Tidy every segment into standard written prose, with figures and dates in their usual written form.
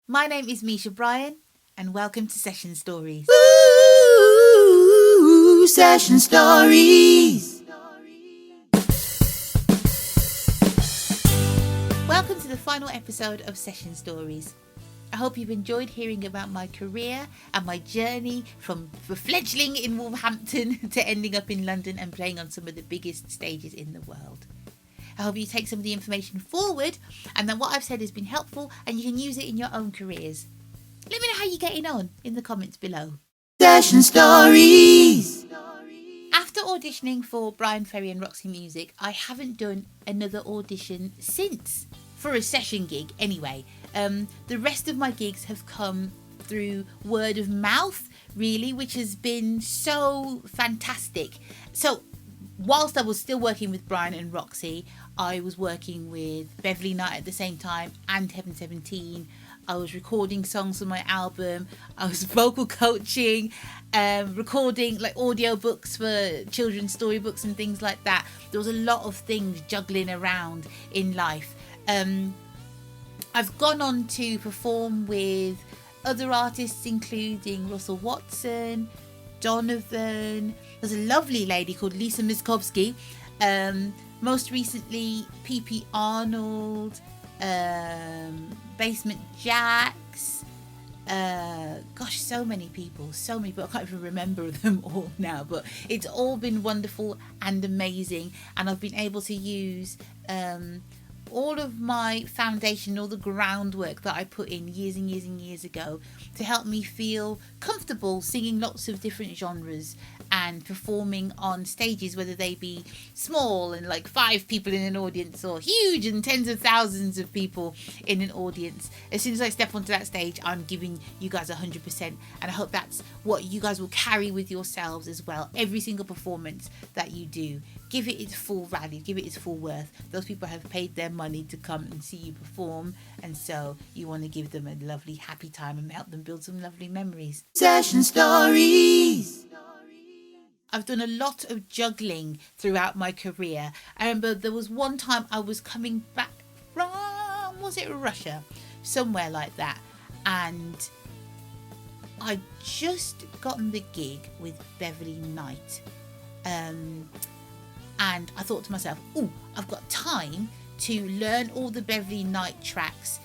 My name is Misha Bryan, and welcome to Session Stories. Ooh, Session Stories. Welcome to the final episode of Session Stories. I hope you've enjoyed hearing about my career and my journey from a fledgling in Wolverhampton to ending up in London and playing on some of the biggest stages in the world. I hope you take some of the information forward and that what I've said has been helpful and you can use it in your own careers. Let me know how you're getting on in the comments below. Session Stories. After auditioning for Bryan Ferry and Roxy Music, I haven't done another audition since, for a session gig anyway. The rest of my gigs have come through word of mouth, really, which has been so fantastic. So whilst I was still working with Bryan and Roxy, I was working with Beverly Knight at the same time and Heaven 17. I was recording songs for my album. I was vocal coaching, recording like audio books for children's storybooks and things like that. There was a lot of things juggling around in life. I've gone on to perform with other artists, including Russell Watson, Donovan. There's a lovely lady called Lisa Miskovsky. Most recently, P.P. Arnold, Basement Jaxx. So many people. I can't even remember them all now, but it's all been wonderful and amazing. And I've been able to use all of my foundation, all the groundwork that I put in years and years and years ago to help me feel comfortable singing lots of different genres and performing on stages, whether they be small and like 5 people in an audience or huge and tens of thousands of people in an audience. As soon as I step onto that stage, I'm giving you guys 100%, and I hope that's what you guys will carry with yourselves as well. Every single performance that you do, give it its full value, give it its full worth. Those people have paid their money to come and see you perform, and so you want to give them a lovely, happy time and help them build some lovely memories. Session Stories. I've done a lot of juggling throughout my career. I remember there was one time I was coming back from, was it Russia? Somewhere like that. And I just gotten the gig with Beverly Knight. And I thought to myself, I've got time to learn all the Beverly Knight tracks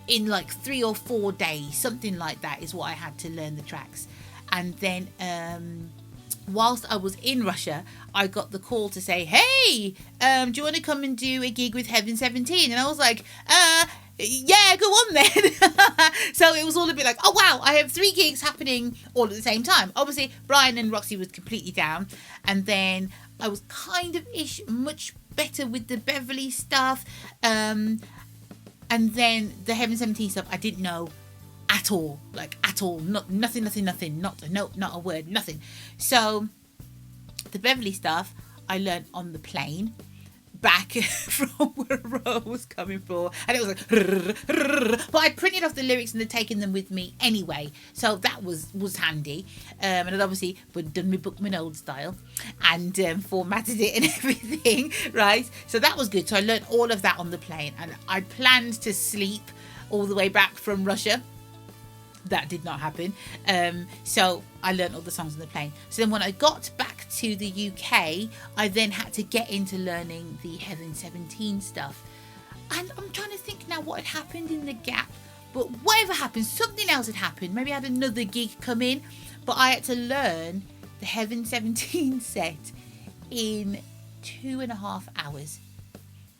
in like 3 or 4 days. Something like that is what I had to learn the tracks. And then whilst I was in Russia, I got the call to say, hey, do you want to come and do a gig with Heaven 17? And I was like, yeah, go on then. So it was all a bit like, oh wow, I have 3 gigs happening all at the same time. Obviously, Bryan and Roxy was completely down. And then I was kind of much better with the Beverly stuff. And then the Heaven 17 stuff, I didn't know at all, nothing, not a word, nothing. So the Beverly stuff I learned on the plane back from where I was coming from, and it was like but I printed off the lyrics and they'd taken them with me anyway, so that was handy. And I'd obviously done my Bookman old style and formatted it and everything, right? So that was good. So I learned all of that on the plane, and I planned to sleep all the way back from Russia. That did not happen. So I learned all the songs on the plane. So then when I got back to the UK, I then had to get into learning the Heaven 17 stuff. And I'm trying to think now what had happened in the gap. But whatever happened, something else had happened. Maybe I had another gig come in. But I had to learn the Heaven 17 set in 2.5 hours.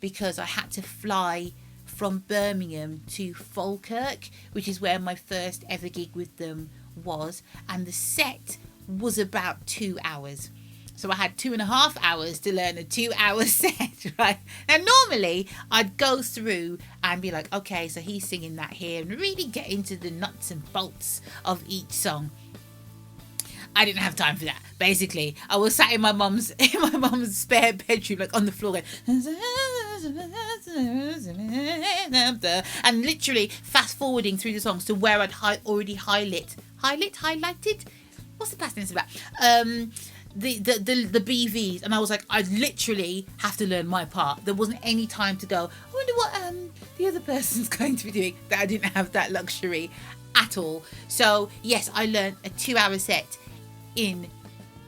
Because I had to fly from Birmingham to Falkirk, which is where my first ever gig with them was, and the set was about 2 hours. So I had 2.5 hours to learn a 2-hour set, right? Now normally I'd go through and be like, okay, so he's singing that here, and really get into the nuts and bolts of each song. I didn't have time for that. Basically, I was sat in my mum's spare bedroom, like on the floor, going, and literally fast forwarding through the songs to where I'd already highlighted. What's the past tense of that? the BVs, and I was like, I literally have to learn my part. There wasn't any time to go, I wonder what the other person's going to be doing. That I didn't have that luxury at all. So yes, I learned a 2-hour set in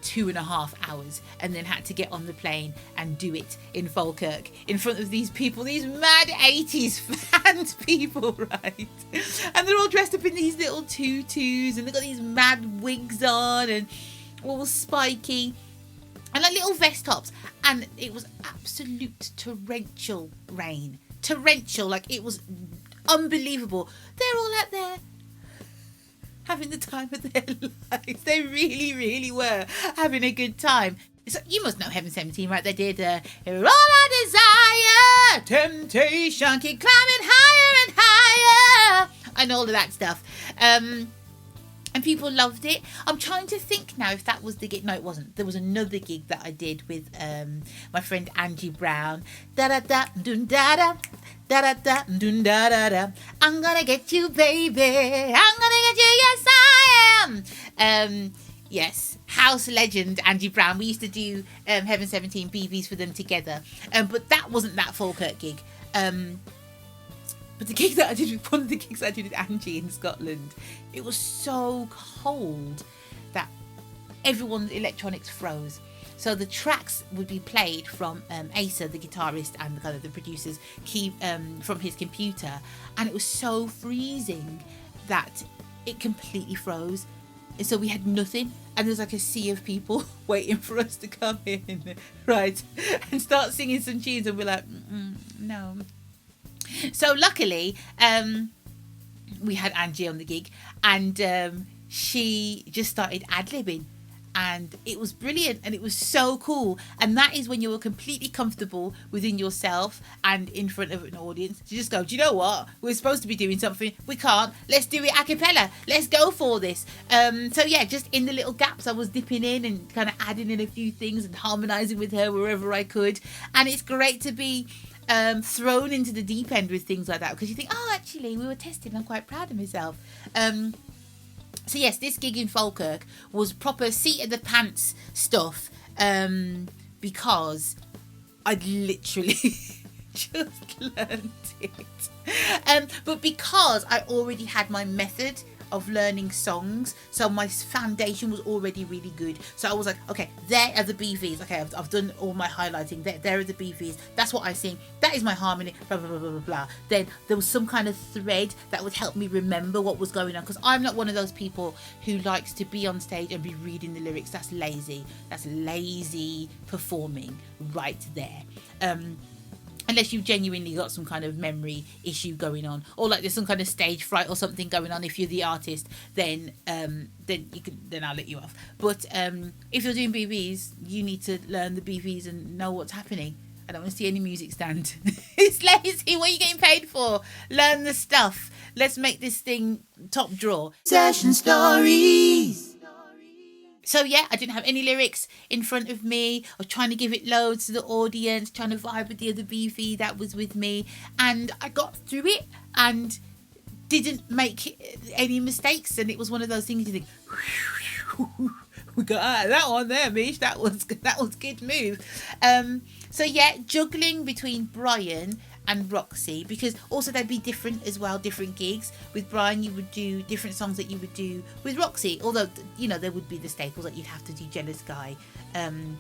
2.5 hours, and then had to get on the plane and do it in Falkirk in front of these people, these mad 80s fans people, right? And they're all dressed up in these little tutus, and they've got these mad wigs on and all spiky, and like little vest tops, and it was absolute torrential rain. Torrential, like it was unbelievable. They're all out there having the time of their lives. They really, really were having a good time. So you must know Heaven 17, right? They did All I Desire, Temptation, Keep Climbing Higher and Higher, and all of that stuff. And people loved it. I'm trying to think now if that was the gig. No, it wasn't. There was another gig that I did with my friend Angie Brown. Da da da dun da da da da da dun da da da. I'm gonna get you, baby. I'm gonna get you. Yes, I am. Yes, house legend Angie Brown. We used to do Heaven 17 BVs for them together. But that wasn't that Falkirk gig. But the gig that I did, one of the gigs I did with Angie in Scotland, it was so cold that everyone's electronics froze. So the tracks would be played from Asa, the guitarist, and kind of the producer's key from his computer, and it was so freezing that it completely froze. And so we had nothing, and there was like a sea of people waiting for us to come in, right, and start singing some tunes, and we're like, no. So luckily, we had Angie on the gig, and she just started ad-libbing, and it was brilliant, and it was so cool. And that is when you're completely comfortable within yourself and in front of an audience. You just go, do you know what? We're supposed to be doing something. We can't. Let's do it a cappella. Let's go for this. So yeah, just in the little gaps, I was dipping in and kind of adding in a few things and harmonising with her wherever I could. And it's great to be thrown into the deep end with things like that, because you think, oh, actually we were testing, I'm quite proud of myself. So yes, this gig in Falkirk was proper seat of the pants stuff, because I'd literally just learned it, but because I already had my method of learning songs, so my foundation was already really good. So I was like, okay, there are the BVs. Okay, I've done all my highlighting. There are the BVs. That's what I sing. That is my harmony. Blah blah blah blah blah blah. Then there was some kind of thread that would help me remember what was going on, because I'm not one of those people who likes to be on stage and be reading the lyrics. That's lazy. That's lazy performing right there. Unless you've genuinely got some kind of memory issue going on, or like there's some kind of stage fright or something going on. If you're the artist, then I'll let you off. But if you're doing BVs, you need to learn the BVs and know what's happening. I don't want to see any music stand. It's lazy. What are you getting paid for? Learn the stuff. Let's make this thing top drawer. Session Stories. So yeah, I didn't have any lyrics in front of me. I was trying to give it loads to the audience, trying to vibe with the other BV that was with me. And I got through it and didn't make any mistakes. And it was one of those things you think, we got that one there, Mish. That was good move. So yeah, juggling between Brian and Roxy, because also they'd be different as well, different gigs. With Brian, you would do different songs that you would do with Roxy, although, you know, there would be the staples that you'd have to do Jealous Guy and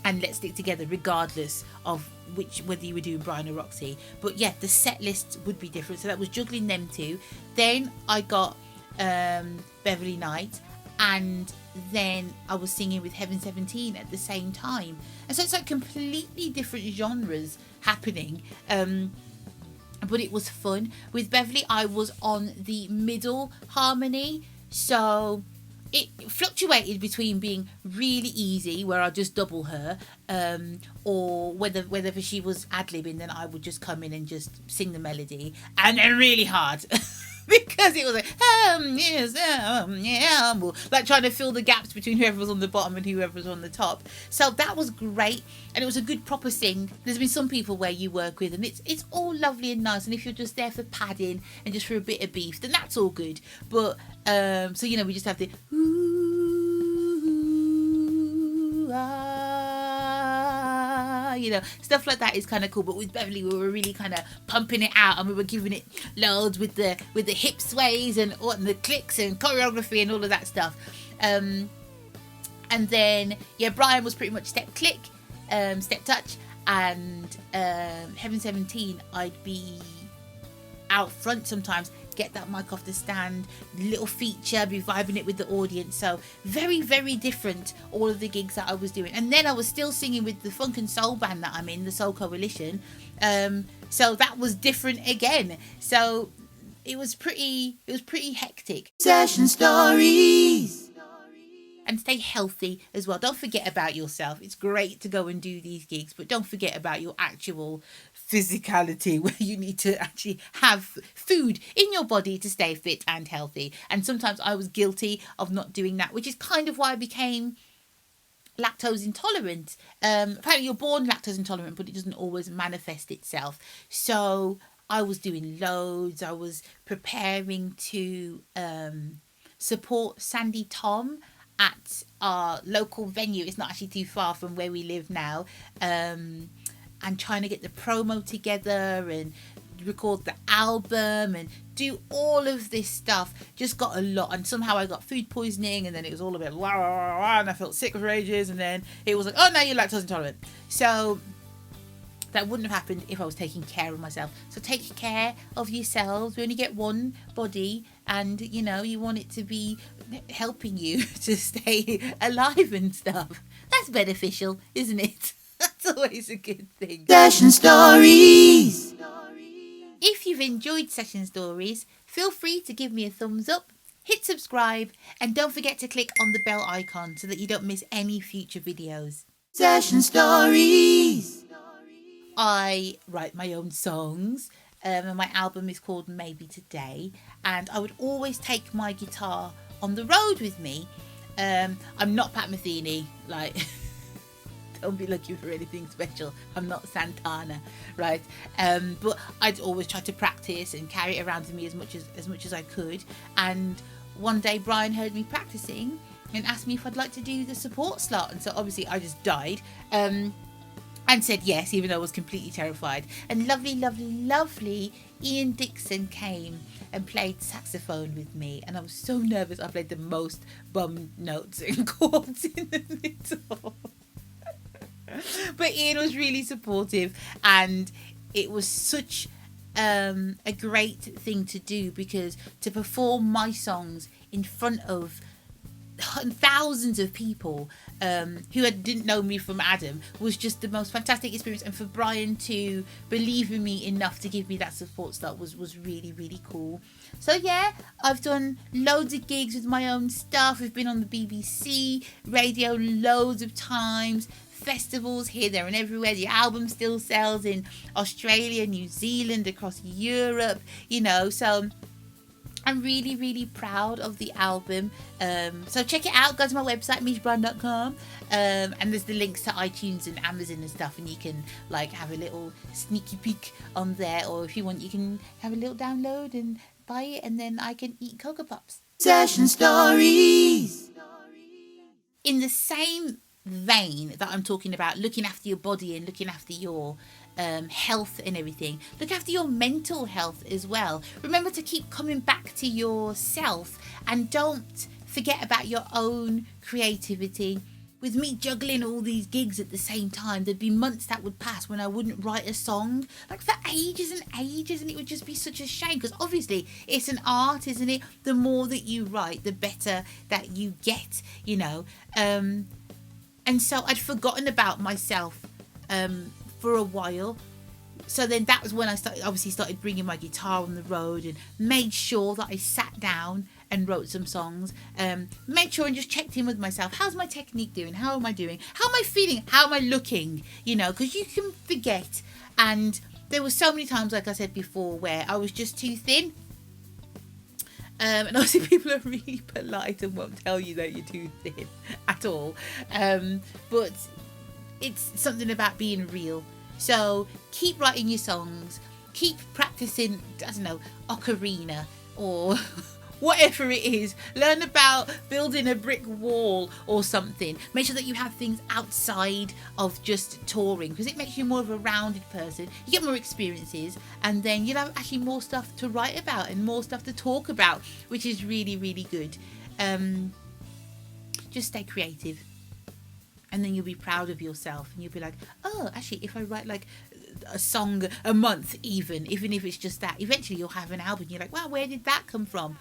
Let's Stick Together, regardless of whether you were doing Brian or Roxy. But yeah, the set list would be different, so that was juggling them two. Then I got Beverly Knight, and then I was singing with Heaven 17 at the same time, and so it's like completely different genres happening, but it was fun. With Beverly, I was on the middle harmony, so it fluctuated between being really easy, where I just double her, or whether she was ad-libbing, then I would just come in and just sing the melody, and then really hard. Because it was like, yes, yeah, like trying to fill the gaps between whoever was on the bottom and whoever was on the top. So that was great, and it was a good proper sing. There's been some people where you work with, and it's all lovely and nice. And if you're just there for padding and just for a bit of beef, then that's all good. But so you know, we just have the are. You know, stuff like that is kind of cool. But with Beverly, we were really kind of pumping it out, and we were giving it loads with the hip sways and the clicks and choreography and all of that stuff. And then Brian was pretty much step click, step touch, and Heaven 17, I'd be out front sometimes, get that mic off the stand, little feature, be vibing it with the audience. So very, very different, all of the gigs that I was doing. And then I was still singing with the funk and soul band that I'm in, the Soul Coalition. So that was different again. So it was pretty hectic. Session Stories. And stay healthy as well. Don't forget about yourself. It's great to go and do these gigs, but don't forget about your actual physicality, where you need to actually have food in your body to stay fit and healthy. And sometimes I was guilty of not doing that, which is kind of why I became lactose intolerant. Apparently you're born lactose intolerant, but it doesn't always manifest itself. So I was doing loads. I was preparing to support Sandy Tom at our local venue. It's not actually too far from where we live now, and trying to get the promo together and record the album and do all of this stuff. Just got a lot, and somehow I got food poisoning, and then it was all a bit and I felt sick for ages, and then it was like, oh, now you're lactose intolerant. So that wouldn't have happened if I was taking care of myself. So take care of yourselves. We only get one body, and you want it to be helping you to stay alive and stuff. That's beneficial, isn't it? That's always a good thing. Session Stories. If you've enjoyed Session Stories, feel free to give me a thumbs up, hit subscribe, and don't forget to click on the bell icon so that you don't miss any future videos. Session Stories. I write my own songs, and my album is called Maybe Today, and I would always take my guitar on the road with me. I'm not Pat Metheny, like don't be looking for anything special. I'm not Santana, right? But I'd always try to practice and carry it around with me as much as I could. And one day Brian heard me practicing and asked me if I'd like to do the support slot, and so obviously I just died. And said yes, even though I was completely terrified. And lovely Ian Dixon came and played saxophone with me. And I was so nervous. I played the most bum notes and chords in the middle. But Ian was really supportive. And it was such a great thing to do, because to perform my songs in front of thousands of people who didn't know me from Adam was just the most fantastic experience. And for Brian to believe in me enough to give me that support slot was really, really cool. So yeah, I've done loads of gigs with my own stuff. We've been on the BBC radio loads of times, festivals here, there and everywhere. The album still sells in Australia, New Zealand, across Europe, so I'm really, really proud of the album. So check it out. Go to my website, mishbrand.com, and there's the links to iTunes and Amazon and stuff, and you can have a little sneaky peek on there, or if you want, you can have a little download and buy it, and then I can eat Cocoa Pops. Session Stories. In the same vein that I'm talking about looking after your body and looking after your health and everything, look after your mental health as well. Remember to keep coming back to yourself, and don't forget about your own creativity. With me juggling all these gigs at the same time, there'd be months that would pass when I wouldn't write a song, for ages and ages, and it would just be such a shame, because obviously it's an art, isn't it? The more that you write, the better that you get, and so I'd forgotten about myself for a while. So then that was when I started bringing my guitar on the road, and made sure that I sat down and wrote some songs. Made sure and just checked in with myself. How's my technique doing? How am I doing? How am I feeling? How am I looking? Because you can forget. And there were so many times, like I said before, where I was just too thin. And obviously people are really polite and won't tell you that you're too thin at all. But it's something about being real. So keep writing your songs, keep practicing, ocarina or whatever it is. Learn about building a brick wall or something. Make sure that you have things outside of just touring, because it makes you more of a rounded person. You get more experiences, and then you'll have actually more stuff to write about and more stuff to talk about, which is really, really good. Just stay creative, and then you'll be proud of yourself, and you'll be like, oh, actually, if I write like a song a month, even if it's just that, eventually you'll have an album. You're like, wow, where did that come from?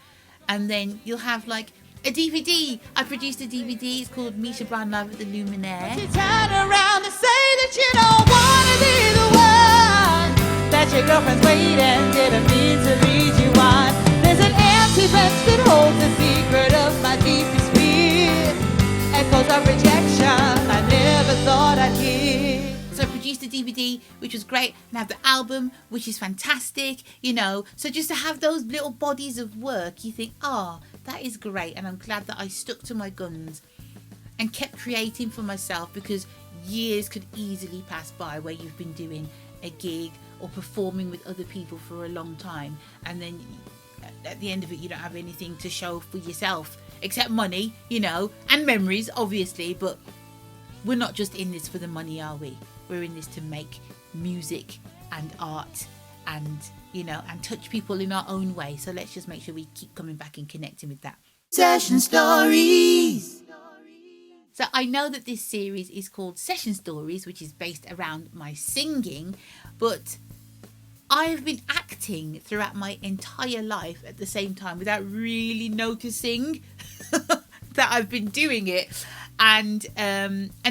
And then you'll have like a DVD. I produced a DVD. It's called Misha Brown Live at the Luminaire. You turn around and say that you don't wanna be the one, that your girlfriend's waiting, didn't mean to lead you on. There's an empty bench that holds the secret of my deepest fear, echoes of rejection I never thought I'd hear. So I produced a DVD, which was great, and I have the album, which is fantastic, you know. So just to have those little bodies of work, you think, oh, that is great. And I'm glad that I stuck to my guns and kept creating for myself, because years could easily pass by where you've been doing a gig or performing with other people for a long time, and then at the end of it, you don't have anything to show for yourself except money, you know, and memories, obviously. But we're not just in this for the money, are we? We're in this to make music and art and, you know, and touch people in our own way. So let's just make sure we keep coming back and connecting with that. Session Stories. So I know that this series is called Session Stories, which is based around my singing, but I've been acting throughout my entire life at the same time without really noticing that I've been doing it. And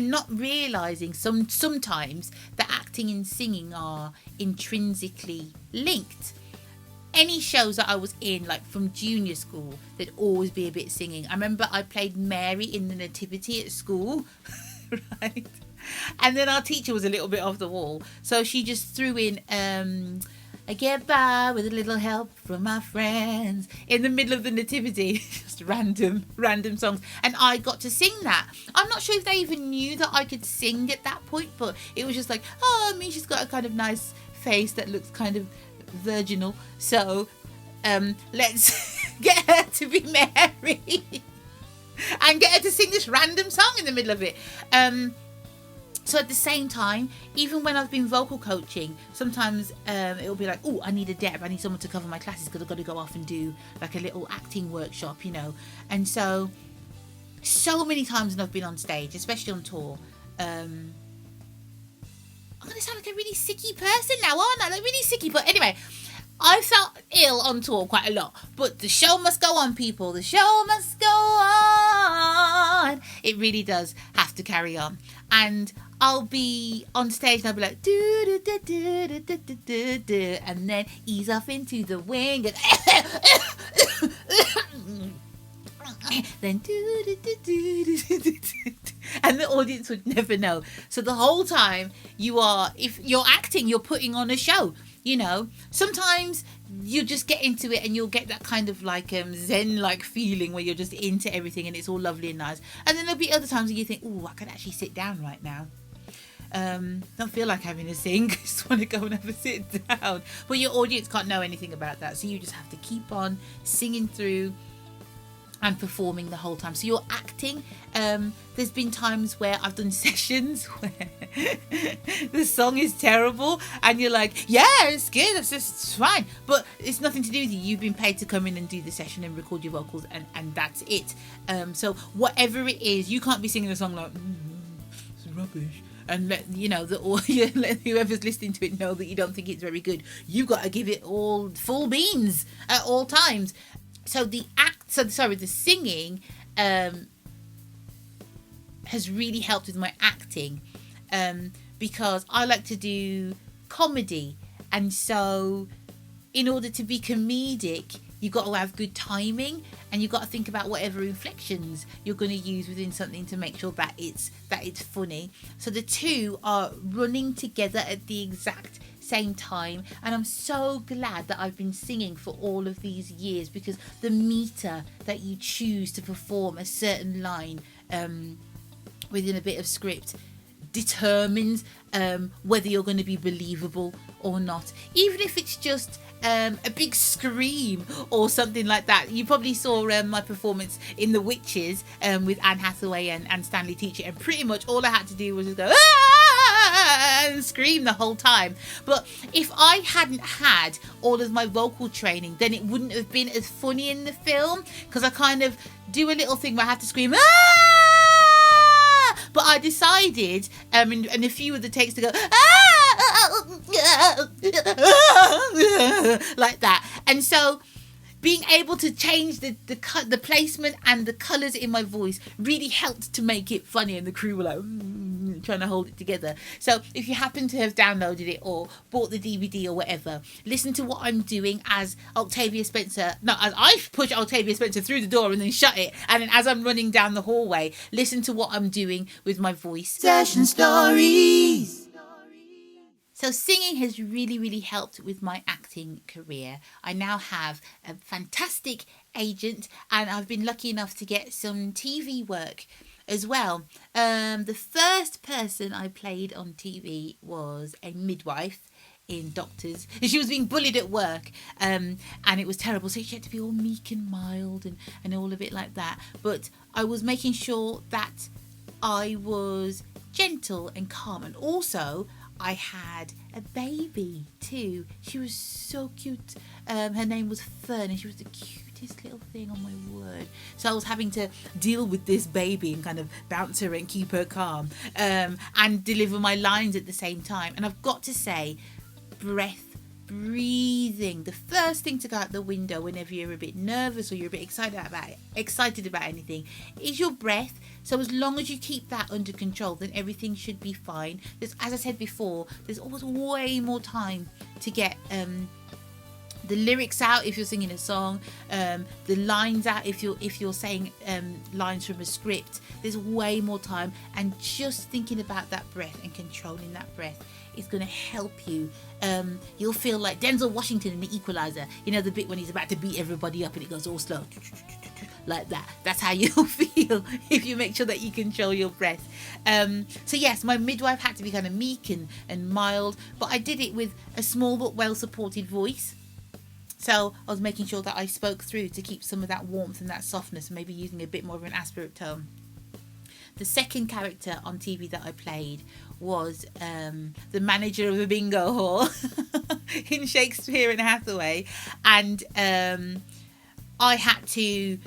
not realizing sometimes that acting and singing are intrinsically linked. Any shows that I was in, like from junior school, there'd always be a bit of singing. I remember I played Mary in the Nativity at school, right? And then our teacher was a little bit off the wall, so she just threw in I get by with a little help from my friends in the middle of the Nativity. Just random songs. And I got to sing that. I'm not sure if they even knew that I could sing at that point, but it was just like, oh, Misha's got a kind of nice face that looks kind of virginal. So let's get her to be Mary and get her to sing this random song in the middle of it. So at the same time, even when I've been vocal coaching, sometimes it'll be like, oh, I need a dep. I need someone to cover my classes because I've got to go off and do like a little acting workshop, you know. And so many times when I've been on stage, especially on tour, I'm going to sound like a really sicky person now, aren't I? Like really sicky. But anyway, I've felt ill on tour quite a lot. But the show must go on, people. The show must go on. It really does have to carry on. And I'll be on stage and I'll be like, do do do do do do do do do, and then ease off into the wing and then do do do do do do do, and the audience would never know. So the whole time if you're acting, you're putting on a show. You know, sometimes you just get into it and you'll get that kind of like zen-like feeling where you're just into everything and it's all lovely and nice. And then there'll be other times where you think, oh, I could actually sit down right now. Don't feel like having a sing. Just want to go and have a sit down. But your audience can't know anything about that. So you just have to keep on singing through and performing the whole time. So you're acting. There's been times where I've done sessions where the song is terrible and you're like, yeah, it's good, it's fine, but it's nothing to do with you. You've been paid to come in and do the session and record your vocals, and that's it. So whatever it is, you can't be singing a song like, it's rubbish, and let let whoever's listening to it know that you don't think it's very good. You've got to give it all full beans at all times. So the singing has really helped with my acting, because I like to do comedy, and so in order to be comedic, you've got to have good timing, and you've got to think about whatever inflections you're going to use within something to make sure that it's funny. So the two are running together at the exact same time, and I'm so glad that I've been singing for all of these years, because the meter that you choose to perform a certain line within a bit of script determines whether you're going to be believable or not. Even if it's just a big scream or something like that. You probably saw my performance in The Witches with Anne Hathaway and Stanley Tucci, and pretty much all I had to do was just go and scream the whole time. But if I hadn't had all of my vocal training, then it wouldn't have been as funny in the film, because I kind of do a little thing where I have to scream but I decided in a few of the takes to go like that. And so being able to change the placement and the colours in my voice really helped to make it funny, and the crew were like trying to hold it together. So if you happen to have downloaded it or bought the DVD or whatever, listen to what I'm doing as Octavia Spencer. No, as I push Octavia Spencer through the door and then shut it, and then as I'm running down the hallway, listen to what I'm doing with my voice. Session Stories. So singing has really, really helped with my acting career. I now have a fantastic agent, and I've been lucky enough to get some TV work as well. The first person I played on TV was a midwife in Doctors. She was being bullied at work, and it was terrible, so she had to be all meek and mild and all of it like that. But I was making sure that I was gentle and calm, and also I had a baby too. She was so cute. Her name was Fern, and she was the cutest little thing, on my word. So I was having to deal with this baby and kind of bounce her and keep her calm, and deliver my lines at the same time. And I've got to say, breathing, the first thing to go out the window whenever you're a bit nervous or you're a bit excited about anything, is your breath. So as long as you keep that under control, then everything should be fine. As I said before, there's always way more time to get the lyrics out if you're singing a song, the lines out if you're saying lines from a script. There's way more time, and just thinking about that breath and controlling that breath is going to help you. You'll feel like Denzel Washington in The Equalizer, you know, the bit when he's about to beat everybody up and it goes all slow like that. That's how you'll feel if you make sure that you control your breath. So yes, my midwife had to be kind of meek and mild, but I did it with a small but well supported voice. So I was making sure that I spoke through to keep some of that warmth and that softness, and maybe using a bit more of an aspirate tone. The second character on TV that I played was the manager of a bingo hall in Shakespeare and Hathaway, and I had to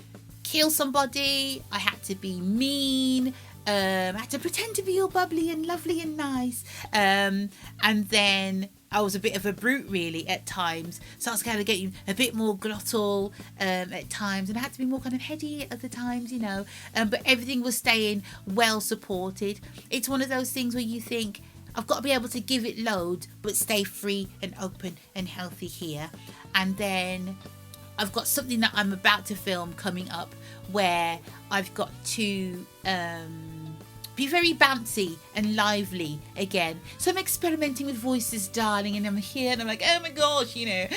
kill somebody, I had to be mean, I had to pretend to be all bubbly and lovely and nice, and then I was a bit of a brute really at times, so I was kind of getting a bit more glottal at times, and I had to be more kind of heady at the times, you know, but everything was staying well supported. It's one of those things where you think, I've got to be able to give it loads but stay free and open and healthy here. And then I've got something that I'm about to film coming up where I've got to be very bouncy and lively again. So I'm experimenting with voices, darling, and I'm here and I'm like, oh my gosh, you know,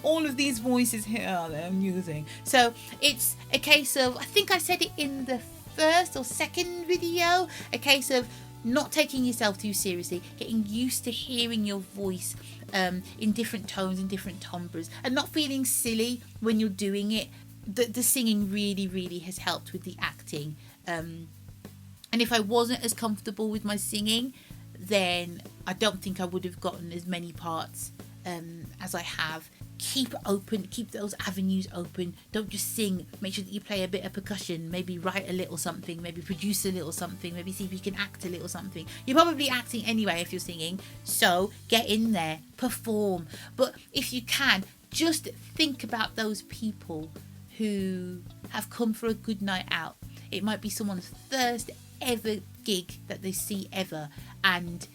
all of these voices here that I'm using. So it's a case of, I think I said it in the first or second video, a case of not taking yourself too seriously, getting used to hearing your voice in different tones, in different timbres, and not feeling silly when you're doing it. The singing really, really has helped with the acting. And if I wasn't as comfortable with my singing, then I don't think I would have gotten as many parts as I have. Keep open, keep those avenues open. Don't just sing. Make sure that you play a bit of percussion, maybe write a little something, maybe produce a little something, maybe see if you can act a little something. You're probably acting anyway if you're singing, so get in there, perform. But if you can, just think about those people who have come for a good night out. It might be someone's first ever gig that they see ever, and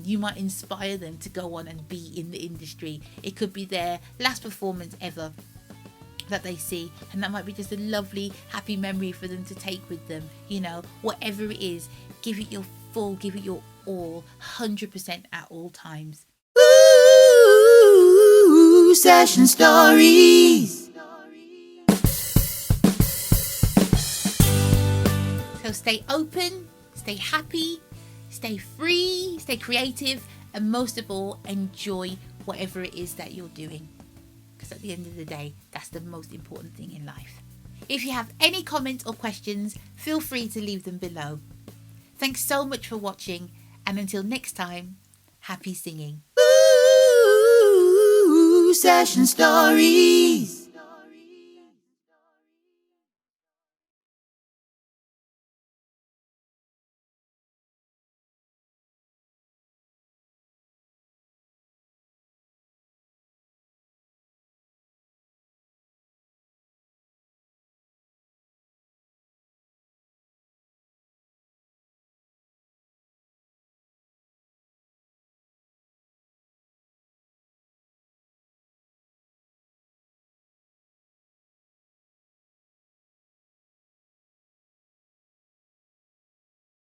you might inspire them to go on and be in the industry. It could be their last performance ever that they see, and that might be just a lovely, happy memory for them to take with them. You know, whatever it is, give it your full, give it your all, 100% at all times. Ooh, Session Stories. So stay open, stay happy, stay free, stay creative, and most of all, enjoy whatever it is that you're doing. at the end of the day, that's the most important thing in life. If you have any comments or questions, feel free to leave them below. Thanks so much for watching, and until next time, happy singing. Ooh, Session Stories.